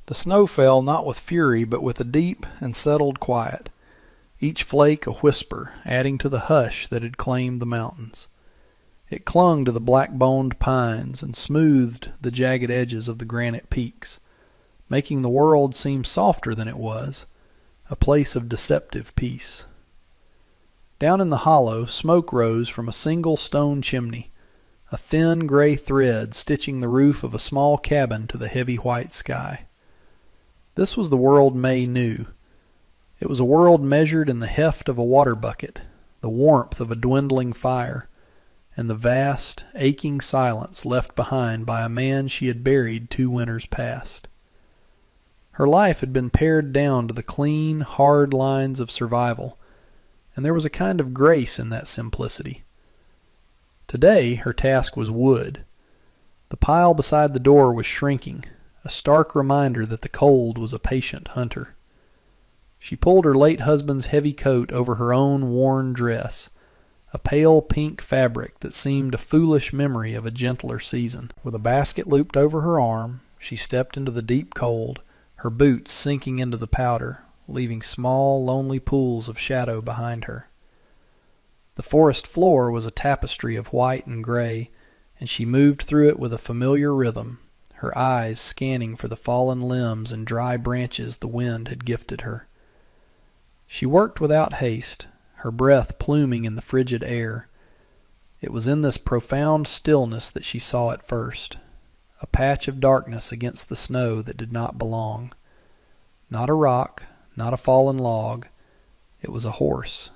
The snow fell not with fury, but with a deep and settled quiet, each flake a whisper, adding to the hush that had claimed the mountains. It clung to the black-boned pines and smoothed the jagged edges of the granite peaks, making the world seem softer than it was, a place of deceptive peace. Down in the hollow, smoke rose from a single stone chimney, a thin gray thread stitching the roof of a small cabin to the heavy white sky. This was the world May knew. It was a world measured in the heft of a water bucket, the warmth of a dwindling fire, and the vast, aching silence left behind by a man she had buried 2 winters past. Her life had been pared down to the clean, hard lines of survival, and there was a kind of grace in that simplicity. Today her task was wood. The pile beside the door was shrinking, a stark reminder that the cold was a patient hunter. She pulled her late husband's heavy coat over her own worn dress, a pale pink fabric that seemed a foolish memory of a gentler season. With a basket looped over her arm, she stepped into the deep cold, her boots sinking into the powder, leaving small, lonely pools of shadow behind her. The forest floor was a tapestry of white and gray, and she moved through it with a familiar rhythm, her eyes scanning for the fallen limbs and dry branches the wind had gifted her. She worked without haste, her breath pluming in the frigid air. It was in this profound stillness that she saw it first, a patch of darkness against the snow that did not belong. Not a rock, not a fallen log. It was a horse,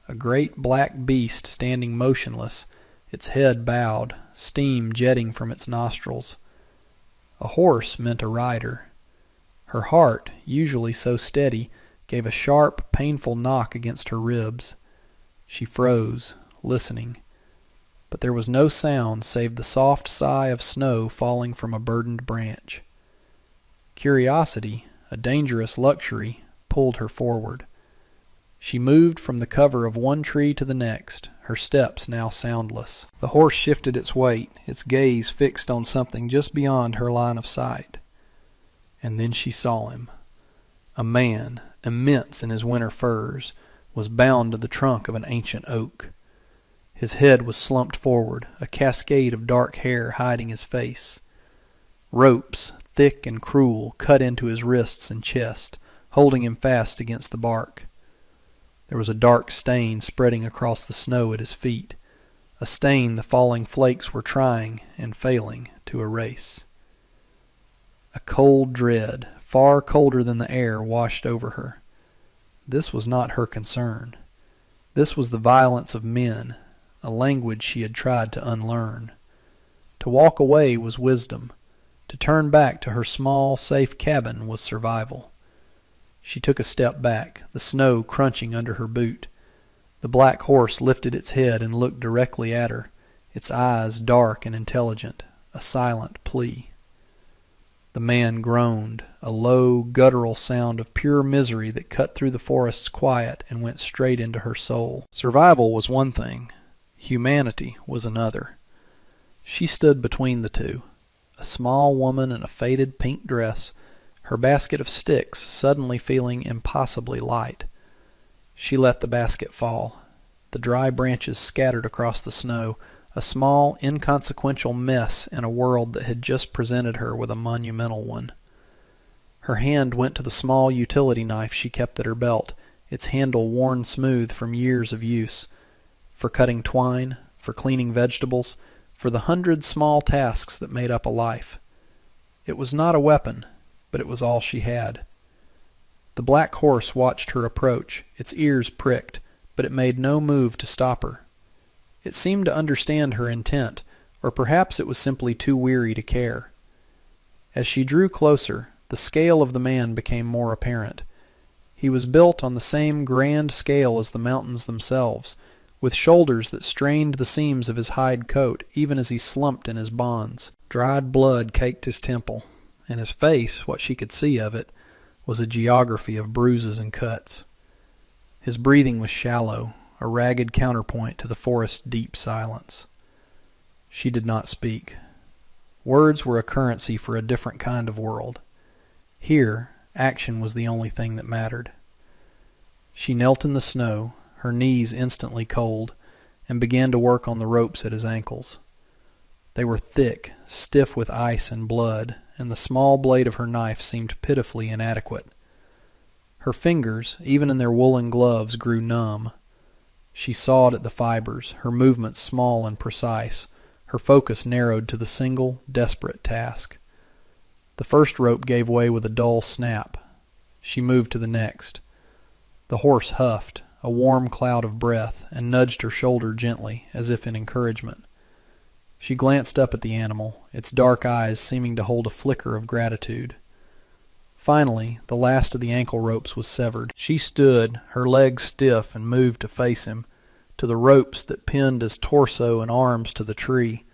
a great black beast standing motionless, its head bowed, steam jetting from its nostrils. A horse meant a rider. Her heart, usually so steady, gave a sharp, painful knock against her ribs. She froze, listening, but there was no sound save the soft sigh of snow falling from a burdened branch. Curiosity, a dangerous luxury, pulled her forward. She moved from the cover of one tree to the next, her steps now soundless. The horse shifted its weight, its gaze fixed on something just beyond her line of sight. And then she saw him. A man, immense in his winter furs, was bound to the trunk of an ancient oak. His head was slumped forward, a cascade of dark hair hiding his face. Ropes, thick and cruel, cut into his wrists and chest, holding him fast against the bark. There was a dark stain spreading across the snow at his feet, a stain the falling flakes were trying and failing to erase. A cold dread, far colder than the air, washed over her. This was not her concern. This was the violence of men, a language she had tried to unlearn. To walk away was wisdom. To turn back to her small, safe cabin was survival. She took a step back, the snow crunching under her boot. The black horse lifted its head and looked directly at her, its eyes dark and intelligent, a silent plea. The man groaned, a low, guttural sound of pure misery that cut through the forest's quiet and went straight into her soul. Survival was one thing. Humanity was another. She stood between the two, a small woman in a faded pink dress, her basket of sticks suddenly feeling impossibly light. She let the basket fall. The dry branches scattered across the snow, a small, inconsequential mess in a world that had just presented her with a monumental one. Her hand went to the small utility knife she kept at her belt, its handle worn smooth from years of use, for cutting twine, for cleaning vegetables, for the 100 small tasks that made up a life. It was not a weapon, but it was all she had. The black horse watched her approach, its ears pricked, but it made no move to stop her. It seemed to understand her intent, or perhaps it was simply too weary to care. As she drew closer, the scale of the man became more apparent. He was built on the same grand scale as the mountains themselves, with shoulders that strained the seams of his hide coat even as he slumped in his bonds. Dried blood caked his temple, and his face, what she could see of it, was a geography of bruises and cuts. His breathing was shallow, a ragged counterpoint to the forest's deep silence. She did not speak. Words were a currency for a different kind of world. Here, action was the only thing that mattered. She knelt in the snow, her knees instantly cold, and began to work on the ropes at his ankles. They were thick, stiff with ice and blood, and the small blade of her knife seemed pitifully inadequate. Her fingers, even in their woolen gloves, grew numb. She sawed at the fibers, her movements small and precise, her focus narrowed to the single, desperate task. The first rope gave way with a dull snap. She moved to the next. The horse huffed, a warm cloud of breath, and nudged her shoulder gently, as if in encouragement. She glanced up at the animal, its dark eyes seeming to hold a flicker of gratitude. Finally, the last of the ankle ropes was severed. She stood, her legs stiff, and moved to face him, to the ropes that pinned his torso and arms to the tree.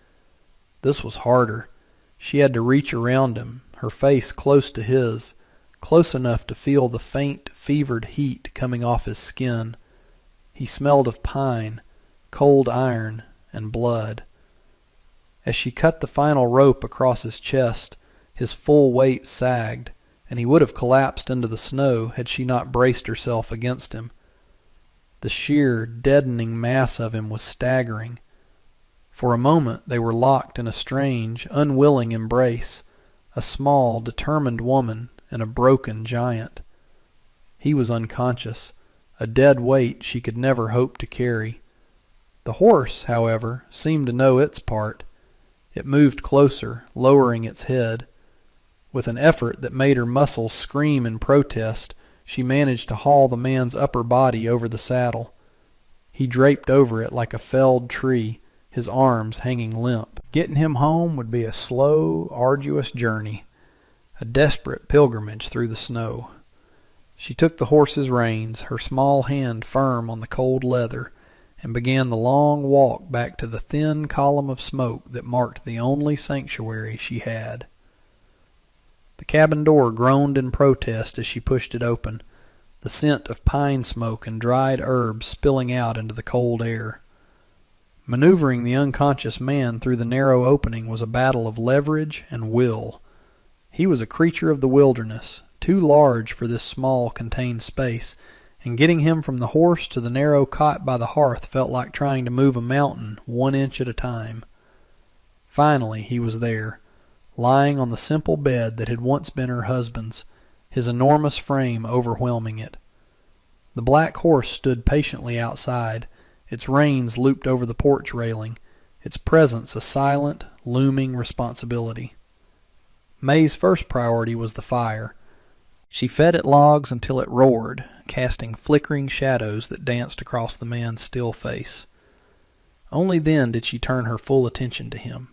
This was harder. She had to reach around him, her face close to his, close enough to feel the faint, fevered heat coming off his skin. He smelled of pine, cold iron, and blood. As she cut the final rope across his chest, his full weight sagged, and he would have collapsed into the snow had she not braced herself against him. The sheer, deadening mass of him was staggering. For a moment they were locked in a strange, unwilling embrace, a small, determined woman and a broken giant. He was unconscious, a dead weight she could never hope to carry. The horse, however, seemed to know its part. It moved closer, lowering its head. With an effort that made her muscles scream in protest, she managed to haul the man's upper body over the saddle. He draped over it like a felled tree, his arms hanging limp. Getting him home would be a slow, arduous journey, a desperate pilgrimage through the snow. She took the horse's reins, her small hand firm on the cold leather, and began the long walk back to the thin column of smoke that marked the only sanctuary she had. The cabin door groaned in protest as she pushed it open, the scent of pine smoke and dried herbs spilling out into the cold air. Maneuvering the unconscious man through the narrow opening was a battle of leverage and will. He was a creature of the wilderness, too large for this small, contained space, and getting him from the horse to the narrow cot by the hearth felt like trying to move a mountain 1 inch at a time. Finally he was there, lying on the simple bed that had once been her husband's, his enormous frame overwhelming it. The black horse stood patiently outside, its reins looped over the porch railing, its presence a silent, looming responsibility. May's first priority was the fire. She fed it logs until it roared, casting flickering shadows that danced across the man's still face. Only then did she turn her full attention to him.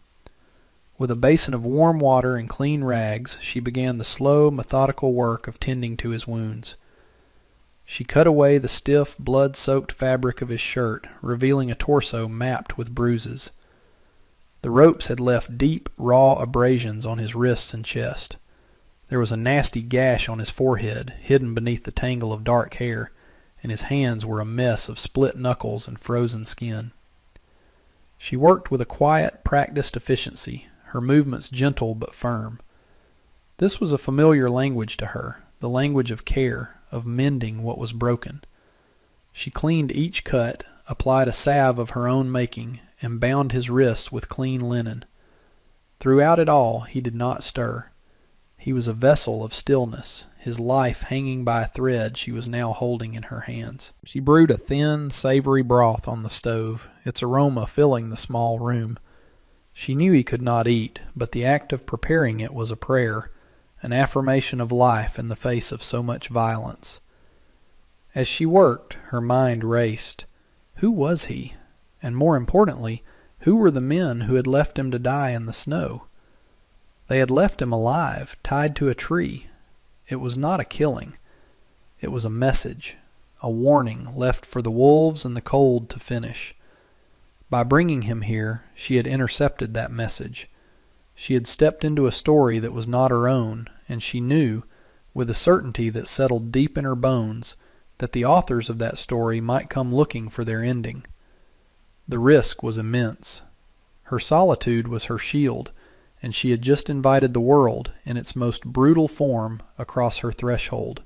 With a basin of warm water and clean rags, she began the slow, methodical work of tending to his wounds. She cut away the stiff, blood-soaked fabric of his shirt, revealing a torso mapped with bruises. The ropes had left deep, raw abrasions on his wrists and chest. There was a nasty gash on his forehead, hidden beneath the tangle of dark hair, and his hands were a mess of split knuckles and frozen skin. She worked with a quiet, practiced efficiency, her movements gentle but firm. This was a familiar language to her, the language of care, of mending what was broken. She cleaned each cut, applied a salve of her own making, and bound his wrists with clean linen. Throughout it all he did not stir. He was a vessel of stillness, his life hanging by a thread she was now holding in her hands. She brewed a thin, savory broth on the stove, its aroma filling the small room. She knew he could not eat, but the act of preparing it was a prayer, an affirmation of life in the face of so much violence. As she worked, her mind raced. Who was he? And more importantly, who were the men who had left him to die in the snow? They had left him alive, tied to a tree. It was not a killing. It was a message, a warning left for the wolves and the cold to finish. By bringing him here, she had intercepted that message. She had stepped into a story that was not her own, and she knew, with a certainty that settled deep in her bones, that the authors of that story might come looking for their ending. The risk was immense. Her solitude was her shield, and she had just invited the world in its most brutal form across her threshold.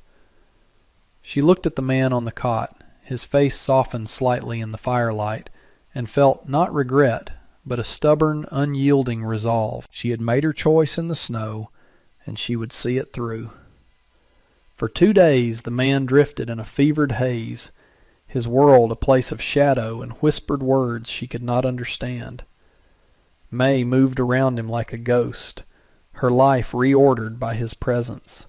She looked at the man on the cot. His face softened slightly in the firelight, and felt not regret, but a stubborn, unyielding resolve. She had made her choice in the snow, and she would see it through. For 2 days the man drifted in a fevered haze, his world a place of shadow and whispered words she could not understand. May moved around him like a ghost, her life reordered by his presence.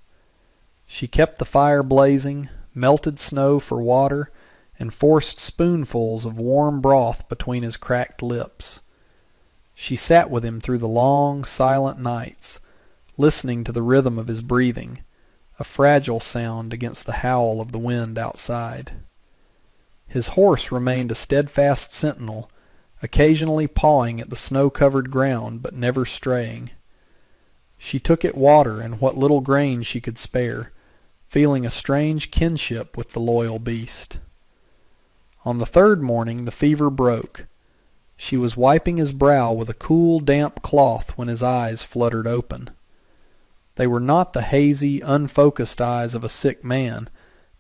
She kept the fire blazing, melted snow for water, and forced spoonfuls of warm broth between his cracked lips. She sat with him through the long, silent nights, listening to the rhythm of his breathing, a fragile sound against the howl of the wind outside. His horse remained a steadfast sentinel, occasionally pawing at the snow-covered ground but never straying. She took it water and what little grain she could spare, feeling a strange kinship with the loyal beast. On the 3rd morning the fever broke. She was wiping his brow with a cool, damp cloth when his eyes fluttered open. They were not the hazy, unfocused eyes of a sick man,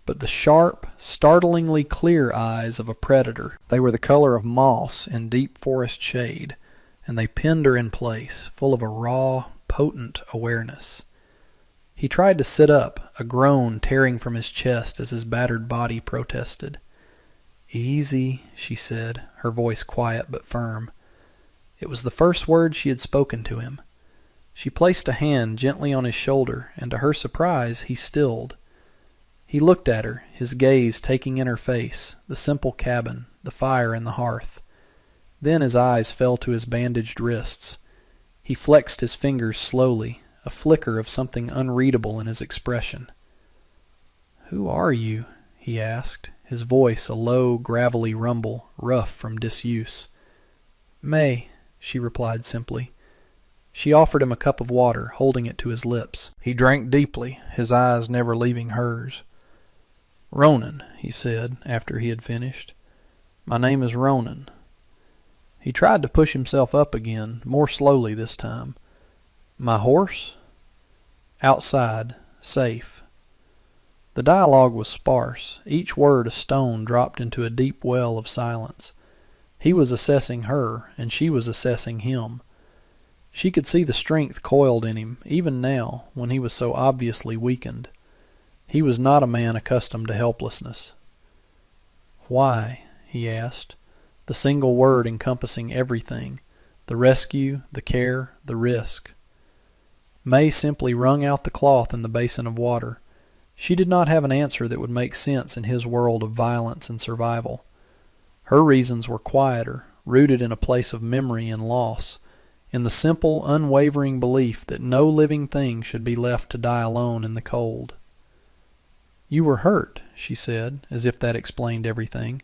but the sharp, startlingly clear eyes of a predator. They were the color of moss in deep forest shade, and they pinned her in place, full of a raw, potent awareness. He tried to sit up, a groan tearing from his chest as his battered body protested. "Easy," she said, her voice quiet but firm. It was the first word she had spoken to him. She placed a hand gently on his shoulder, and to her surprise he stilled. He looked at her, his gaze taking in her face, the simple cabin, the fire and the hearth. Then his eyes fell to his bandaged wrists. He flexed his fingers slowly, a flicker of something unreadable in his expression. "Who are you?" he asked, his voice a low, gravelly rumble, rough from disuse. "May," she replied simply. She offered him a cup of water, holding it to his lips. He drank deeply, his eyes never leaving hers. "Ronan," he said, after he had finished. "My name is Ronan." He tried to push himself up again, more slowly this time. "My horse?" "Outside, safe." The dialogue was sparse, each word a stone dropped into a deep well of silence. He was assessing her, and she was assessing him. She could see the strength coiled in him, even now, when he was so obviously weakened. He was not a man accustomed to helplessness. "Why?" he asked, the single word encompassing everything, the rescue, the care, the risk. May simply wrung out the cloth in the basin of water. She did not have an answer that would make sense in his world of violence and survival. Her reasons were quieter, rooted in a place of memory and loss, in the simple, unwavering belief that no living thing should be left to die alone in the cold. "You were hurt," she said, as if that explained everything.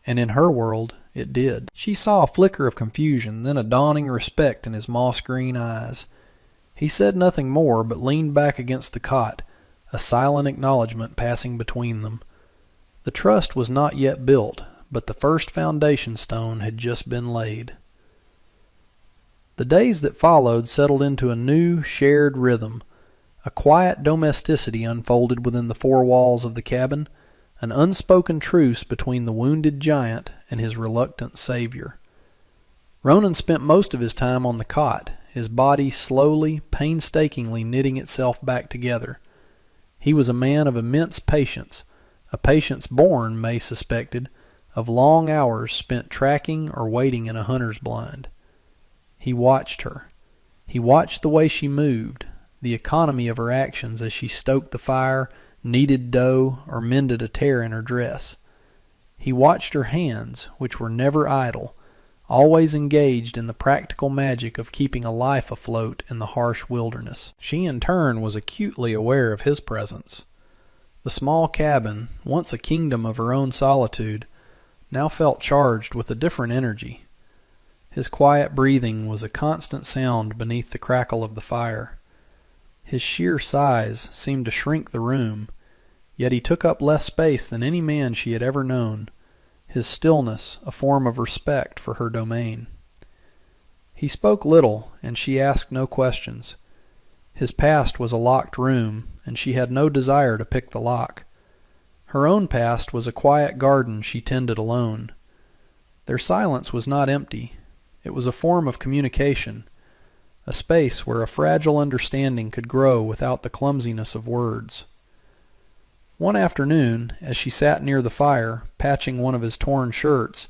And in her world, it did. She saw a flicker of confusion, then a dawning respect in his moss-green eyes. He said nothing more, but leaned back against the cot, a silent acknowledgment passing between them. The trust was not yet built, but the first foundation stone had just been laid. The days that followed settled into a new, shared rhythm. A quiet domesticity unfolded within the 4 walls of the cabin, an unspoken truce between the wounded giant and his reluctant savior. Ronan spent most of his time on the cot, his body slowly, painstakingly knitting itself back together. He was a man of immense patience, a patience born, May suspected, of long hours spent tracking or waiting in a hunter's blind. He watched her. He watched the way she moved, the economy of her actions as she stoked the fire, kneaded dough, or mended a tear in her dress. He watched her hands, which were never idle, always engaged in the practical magic of keeping a life afloat in the harsh wilderness. She in turn was acutely aware of his presence. The small cabin, once a kingdom of her own solitude, now felt charged with a different energy. His quiet breathing was a constant sound beneath the crackle of the fire. His sheer size seemed to shrink the room, yet he took up less space than any man she had ever known, his stillness a form of respect for her domain. He spoke little, and she asked no questions. His past was a locked room, and she had no desire to pick the lock. Her own past was a quiet garden she tended alone. Their silence was not empty. It was a form of communication, a space where a fragile understanding could grow without the clumsiness of words. One afternoon, as she sat near the fire, patching one of his torn shirts,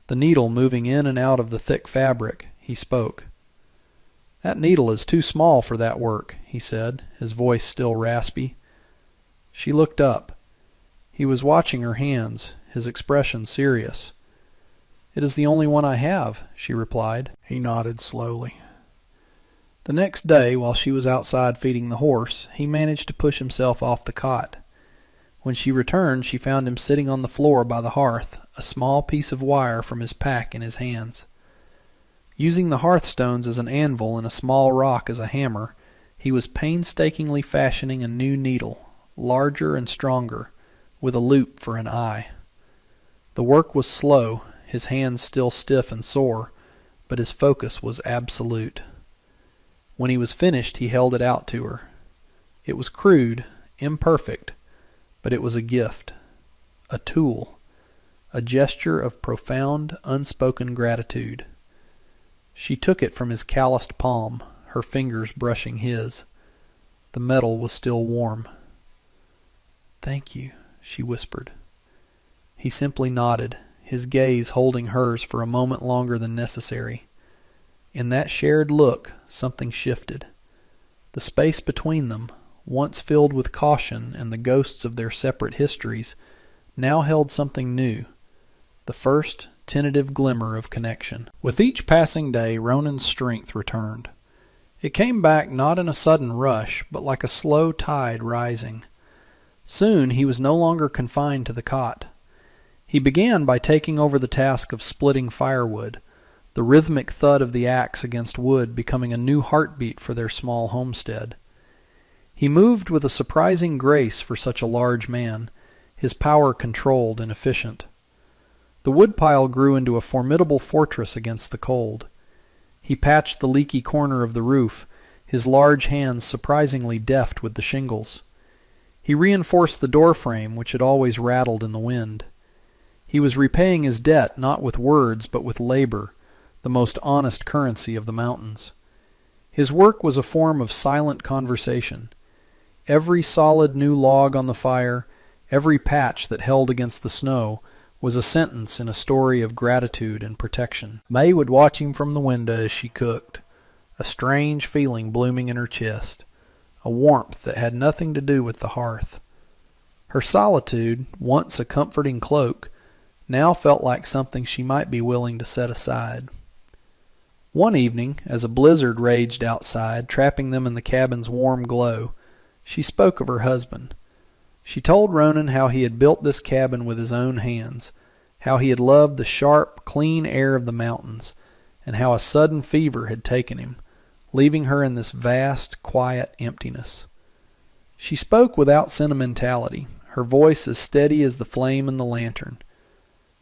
the needle moving in and out of the thick fabric, he spoke. "That needle is too small for that work," he said, his voice still raspy. She looked up. He was watching her hands, his expression serious. "It is the only one I have," she replied. He nodded slowly. The next day, while she was outside feeding the horse, he managed to push himself off the cot. When she returned, she found him sitting on the floor by the hearth, a small piece of wire from his pack in his hands. Using the hearthstones as an anvil and a small rock as a hammer, he was painstakingly fashioning a new needle, larger and stronger, with a loop for an eye. The work was slow, his hands still stiff and sore, but his focus was absolute. When he was finished, he held it out to her. It was crude, imperfect, but it was a gift, a tool, a gesture of profound, unspoken gratitude. She took it from his calloused palm, her fingers brushing his. The metal was still warm. "Thank you," she whispered. He simply nodded, his gaze holding hers for a moment longer than necessary. In that shared look, something shifted. The space between them, once filled with caution and the ghosts of their separate histories, now held something new, the first tentative glimmer of connection. With each passing day, Ronan's strength returned. It came back not in a sudden rush, but like a slow tide rising. Soon he was no longer confined to the cot. He began by taking over the task of splitting firewood, the rhythmic thud of the axe against wood becoming a new heartbeat for their small homestead. He moved with a surprising grace for such a large man, his power controlled and efficient. The woodpile grew into a formidable fortress against the cold. He patched the leaky corner of the roof, his large hands surprisingly deft with the shingles. He reinforced the doorframe, which had always rattled in the wind. He was repaying his debt not with words but with labor, the most honest currency of the mountains. His work was a form of silent conversation. Every solid new log on the fire, every patch that held against the snow, was a sentence in a story of gratitude and protection. May would watch him from the window as she cooked, a strange feeling blooming in her chest, a warmth that had nothing to do with the hearth. Her solitude, once a comforting cloak, now felt like something she might be willing to set aside. One evening, as a blizzard raged outside, trapping them in the cabin's warm glow, she spoke of her husband. She told Ronan how he had built this cabin with his own hands, how he had loved the sharp, clean air of the mountains, and how a sudden fever had taken him, leaving her in this vast, quiet emptiness. She spoke without sentimentality, her voice as steady as the flame in the lantern.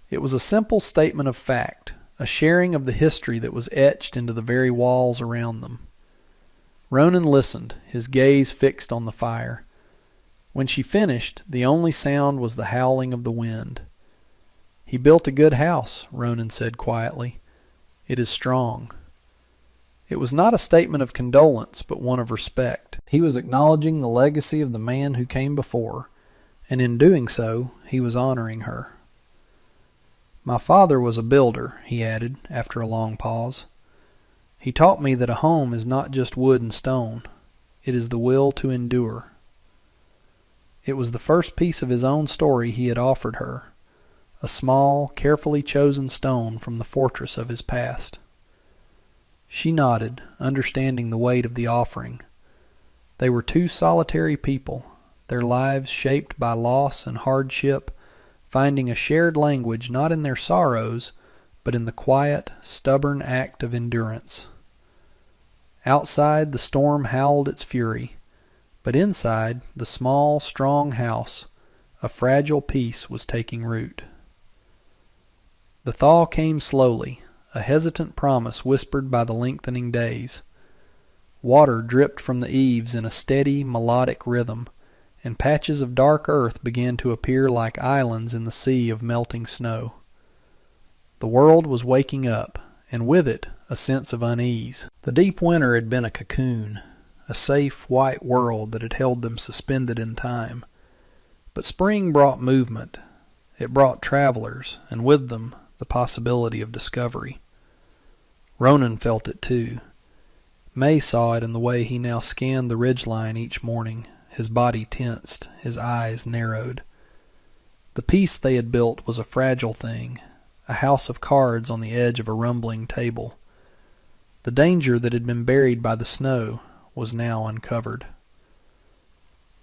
It was a simple statement of fact, a sharing of the history that was etched into the very walls around them. Ronan listened, his gaze fixed on the fire. When she finished, the only sound was the howling of the wind. "He built a good house," Ronan said quietly. "It is strong." It was not a statement of condolence, but one of respect. He was acknowledging the legacy of the man who came before, and in doing so, he was honoring her. "My father was a builder," he added, after a long pause. "He taught me that a home is not just wood and stone. It is the will to endure." It was the first piece of his own story he had offered her, a small, carefully chosen stone from the fortress of his past. She nodded, understanding the weight of the offering. They were two solitary people, their lives shaped by loss and hardship, finding a shared language not in their sorrows, but in the quiet, stubborn act of endurance. Outside, the storm howled its fury, but inside, the small, strong house, a fragile peace was taking root. The thaw came slowly, a hesitant promise whispered by the lengthening days. Water dripped from the eaves in a steady, melodic rhythm, and patches of dark earth began to appear like islands in the sea of melting snow. The world was waking up, and with it a sense of unease. The deep winter had been a cocoon, a safe, white world that had held them suspended in time. But spring brought movement. It brought travelers, and with them the possibility of discovery. Ronan felt it too. May saw it in the way he now scanned the ridgeline each morning, his body tensed, his eyes narrowed. The peace they had built was a fragile thing, a house of cards on the edge of a rumbling table. The danger that had been buried by the snow was now uncovered.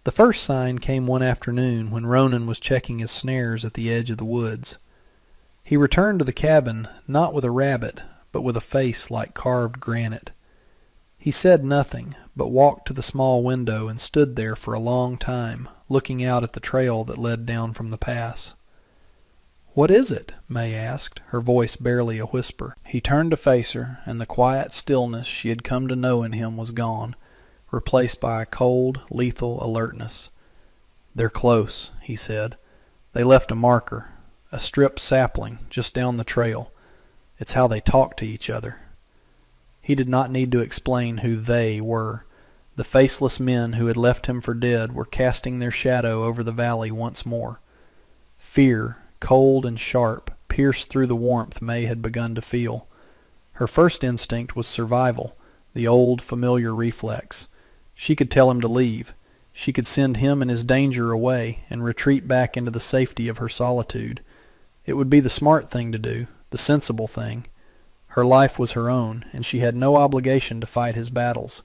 The first sign came one afternoon when Ronan was checking his snares at the edge of the woods. He returned to the cabin not with a rabbit, but with a face like carved granite. He said nothing, but walked to the small window and stood there for a long time, looking out at the trail that led down from the pass. "What is it?" May asked, her voice barely a whisper. He turned to face her, and the quiet stillness she had come to know in him was gone, replaced by a cold, lethal alertness. "They're close," he said. "They left a marker, a stripped sapling, just down the trail. It's how they talk to each other." He did not need to explain who they were. The faceless men who had left him for dead were casting their shadow over the valley once more. Fear, cold and sharp, pierced through the warmth May had begun to feel. Her first instinct was survival, the old familiar reflex. She could tell him to leave. She could send him and his danger away and retreat back into the safety of her solitude. It would be the smart thing to do, the sensible thing. Her life was her own, and she had no obligation to fight his battles.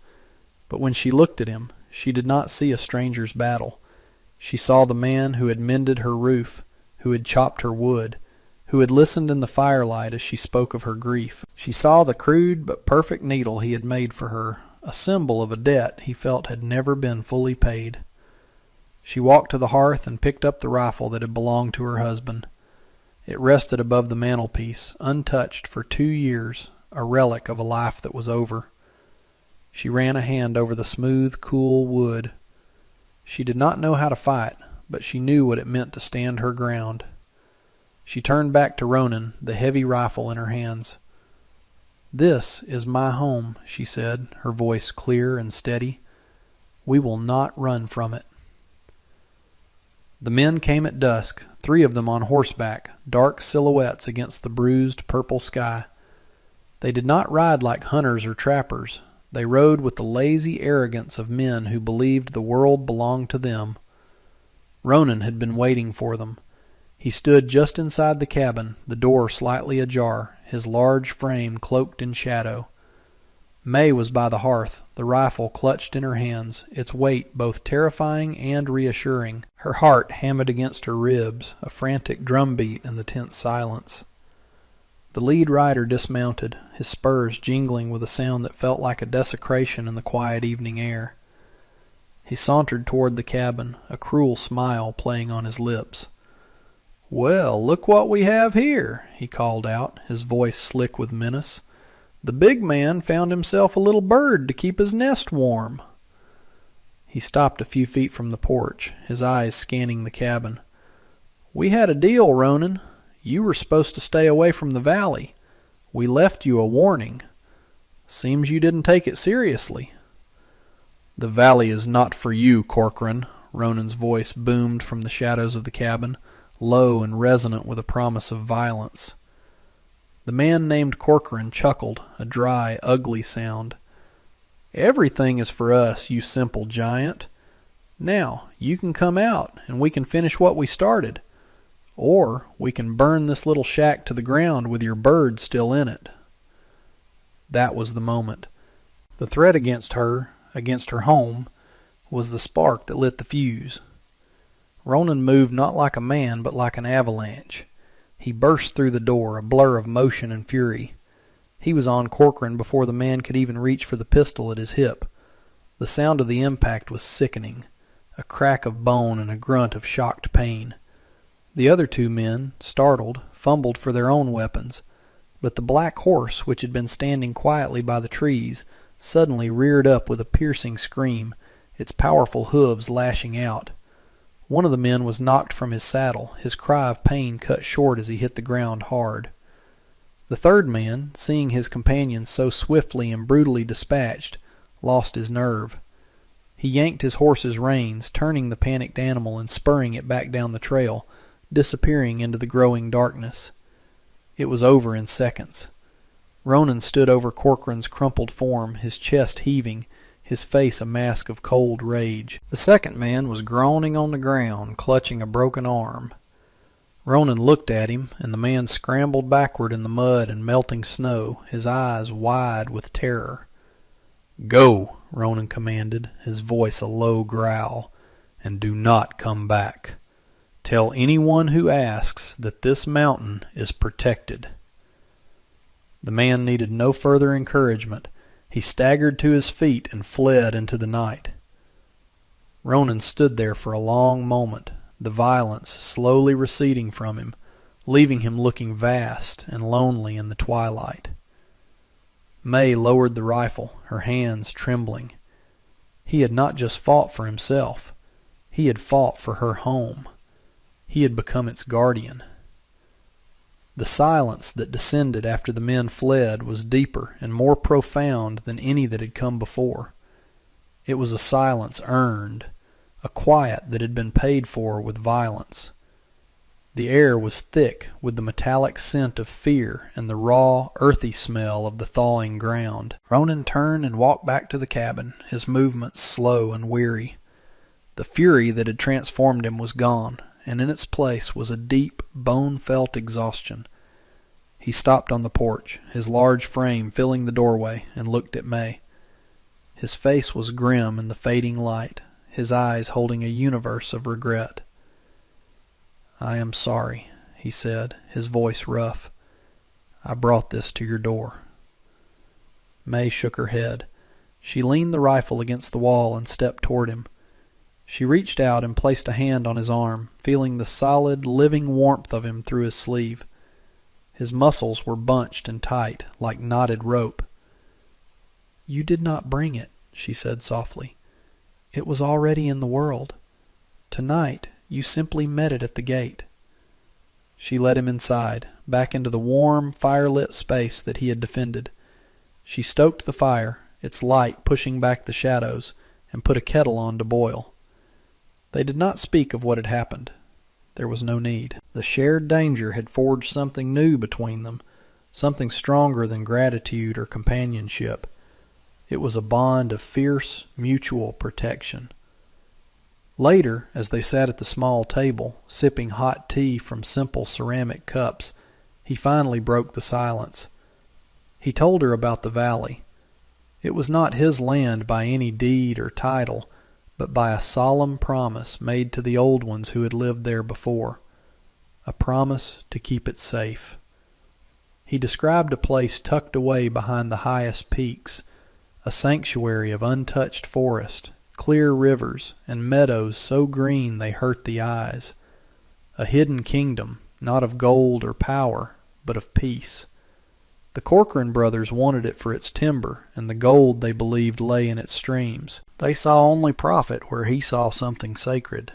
But when she looked at him, she did not see a stranger's battle. She saw the man who had mended her roof, who had chopped her wood, who had listened in the firelight as she spoke of her grief. She saw the crude but perfect needle he had made for her, a symbol of a debt he felt had never been fully paid. She walked to the hearth and picked up the rifle that had belonged to her husband. It rested above the mantelpiece, untouched for 2 years, a relic of a life that was over. She ran a hand over the smooth, cool wood. She did not know how to fight, but she knew what it meant to stand her ground. She turned back to Ronan, the heavy rifle in her hands. "This is my home," she said, her voice clear and steady. "We will not run from it." The men came at dusk, 3 of them on horseback, dark silhouettes against the bruised purple sky. They did not ride like hunters or trappers. They rode with the lazy arrogance of men who believed the world belonged to them. Ronan had been waiting for them. He stood just inside the cabin, the door slightly ajar, his large frame cloaked in shadow. May was by the hearth, the rifle clutched in her hands, its weight both terrifying and reassuring. Her heart hammered against her ribs, a frantic drumbeat in the tense silence. The lead rider dismounted, his spurs jingling with a sound that felt like a desecration in the quiet evening air. He sauntered toward the cabin, a cruel smile playing on his lips. "Well, look what we have here," he called out, his voice slick with menace. "The big man found himself a little bird to keep his nest warm." He stopped a few feet from the porch, his eyes scanning the cabin. "We had a deal, Ronan. You were supposed to stay away from the valley. We left you a warning. Seems you didn't take it seriously." "The valley is not for you, Corcoran," Ronan's voice boomed from the shadows of the cabin, low and resonant with a promise of violence. The man named Corcoran chuckled, a dry, ugly sound. "Everything is for us, you simple giant. Now, you can come out, and we can finish what we started. Or we can burn this little shack to the ground with your bird still in it." That was the moment. The threat against her home, was the spark that lit the fuse. Ronan moved not like a man, but like an avalanche. He burst through the door, a blur of motion and fury. He was on Corcoran before the man could even reach for the pistol at his hip. The sound of the impact was sickening, a crack of bone and a grunt of shocked pain. The other 2 men, startled, fumbled for their own weapons. But the black horse, which had been standing quietly by the trees, suddenly reared up with a piercing scream, its powerful hooves lashing out. One of the men was knocked from his saddle, his cry of pain cut short as he hit the ground hard. The third man, seeing his companions so swiftly and brutally dispatched, lost his nerve. He yanked his horse's reins, turning the panicked animal and spurring it back down the trail, disappearing into the growing darkness. It was over in seconds. Ronan stood over Corcoran's crumpled form, his chest heaving, his face a mask of cold rage. The second man was groaning on the ground, clutching a broken arm. Ronan looked at him, and the man scrambled backward in the mud and melting snow, his eyes wide with terror. "Go," Ronan commanded, his voice a low growl, "and do not come back. Tell anyone who asks that this mountain is protected." The man needed no further encouragement. He staggered to his feet and fled into the night. Ronan stood there for a long moment, the violence slowly receding from him, leaving him looking vast and lonely in the twilight. May lowered the rifle, her hands trembling. He had not just fought for himself. He had fought for her home. He had become its guardian. The silence that descended after the men fled was deeper and more profound than any that had come before. It was a silence earned, a quiet that had been paid for with violence. The air was thick with the metallic scent of fear and the raw, earthy smell of the thawing ground. Ronan turned and walked back to the cabin, his movements slow and weary. The fury that had transformed him was gone, and in its place was a deep, bone-felt exhaustion. He stopped on the porch, his large frame filling the doorway, and looked at May. His face was grim in the fading light, his eyes holding a universe of regret. "I am sorry," he said, his voice rough. "I brought this to your door." May shook her head. She leaned the rifle against the wall and stepped toward him. She reached out and placed a hand on his arm, feeling the solid, living warmth of him through his sleeve. His muscles were bunched and tight, like knotted rope. "You did not bring it," she said softly. "It was already in the world. Tonight, you simply met it at the gate." She led him inside, back into the warm, fire-lit space that he had defended. She stoked the fire, its light pushing back the shadows, and put a kettle on to boil. They did not speak of what had happened. There was no need. The shared danger had forged something new between them, something stronger than gratitude or companionship. It was a bond of fierce, mutual protection. Later, as they sat at the small table, sipping hot tea from simple ceramic cups, he finally broke the silence. He told her about the valley. It was not his land by any deed or title, but by a solemn promise made to the old ones who had lived there before, a promise to keep it safe. He described a place tucked away behind the highest peaks, a sanctuary of untouched forest, clear rivers, and meadows so green they hurt the eyes, a hidden kingdom, not of gold or power, but of peace. The Corcoran brothers wanted it for its timber, and the gold they believed lay in its streams. They saw only profit where he saw something sacred.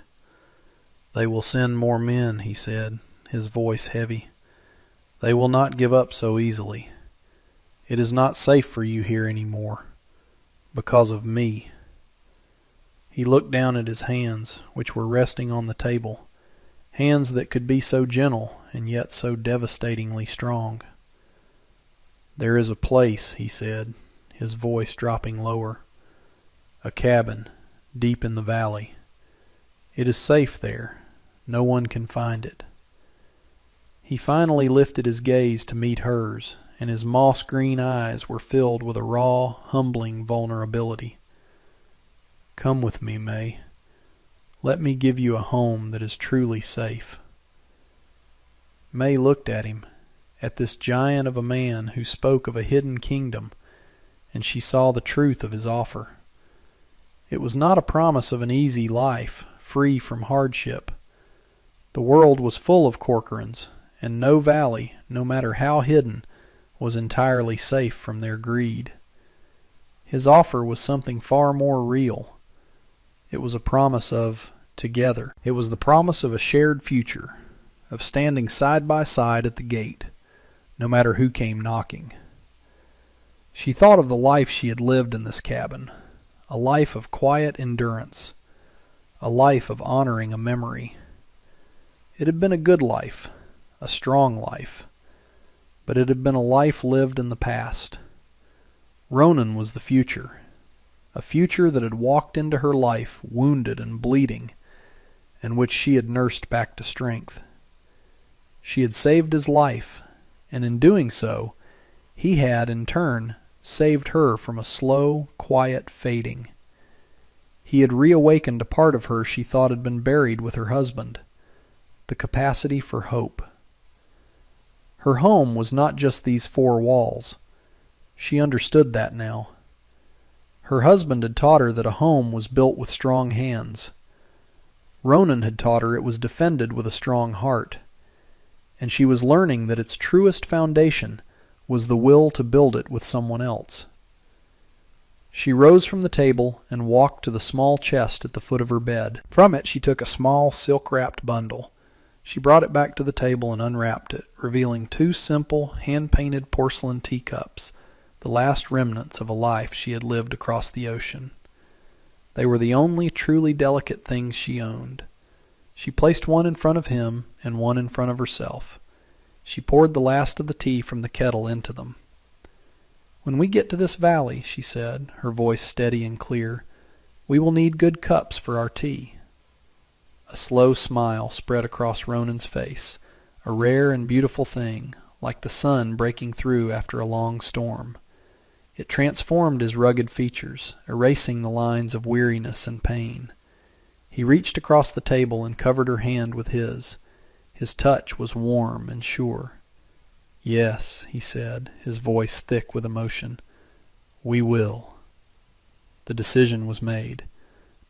"They will send more men," he said, his voice heavy. "They will not give up so easily. It is not safe for you here anymore. Because of me." He looked down at his hands, which were resting on the table, hands that could be so gentle and yet so devastatingly strong. "There is a place," he said, his voice dropping lower. "A cabin, deep in the valley. It is safe there. No one can find it." He finally lifted his gaze to meet hers, and his moss-green eyes were filled with a raw, humbling vulnerability. "Come with me, May. Let me give you a home that is truly safe." May looked at him, at this giant of a man who spoke of a hidden kingdom, and she saw the truth of his offer. It was not a promise of an easy life, free from hardship. The world was full of Corcorans, and no valley, no matter how hidden, was entirely safe from their greed. His offer was something far more real. It was a promise of together. It was the promise of a shared future, of standing side by side at the gate, no matter who came knocking. She thought of the life she had lived in this cabin, a life of quiet endurance, a life of honoring a memory. It had been a good life, a strong life, but it had been a life lived in the past. Ronan was the future, a future that had walked into her life wounded and bleeding, and which she had nursed back to strength. She had saved his life, and in doing so, he had, in turn, saved her from a slow, quiet fading. He had reawakened a part of her she thought had been buried with her husband, the capacity for hope. Her home was not just these four walls. She understood that now. Her husband had taught her that a home was built with strong hands. Ronan had taught her it was defended with a strong heart, and she was learning that its truest foundation was the will to build it with someone else. She rose from the table and walked to the small chest at the foot of her bed. From it she took a small silk-wrapped bundle. She brought it back to the table and unwrapped it, revealing two simple, hand-painted porcelain teacups, the last remnants of a life she had lived across the ocean. They were the only truly delicate things she owned. She placed one in front of him and one in front of herself. She poured the last of the tea from the kettle into them. "When we get to this valley," she said, her voice steady and clear, "we will need good cups for our tea." A slow smile spread across Ronan's face, a rare and beautiful thing, like the sun breaking through after a long storm. It transformed his rugged features, erasing the lines of weariness and pain. He reached across the table and covered her hand with his. His touch was warm and sure. "Yes," he said, his voice thick with emotion. "We will." The decision was made.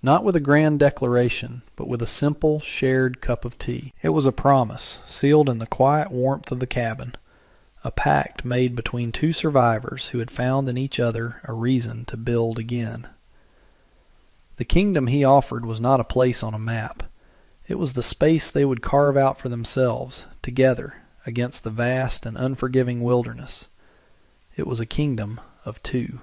Not with a grand declaration, but with a simple, shared cup of tea. It was a promise, sealed in the quiet warmth of the cabin, a pact made between two survivors who had found in each other a reason to build again. The kingdom he offered was not a place on a map. It was the space they would carve out for themselves, together, against the vast and unforgiving wilderness. It was a kingdom of two.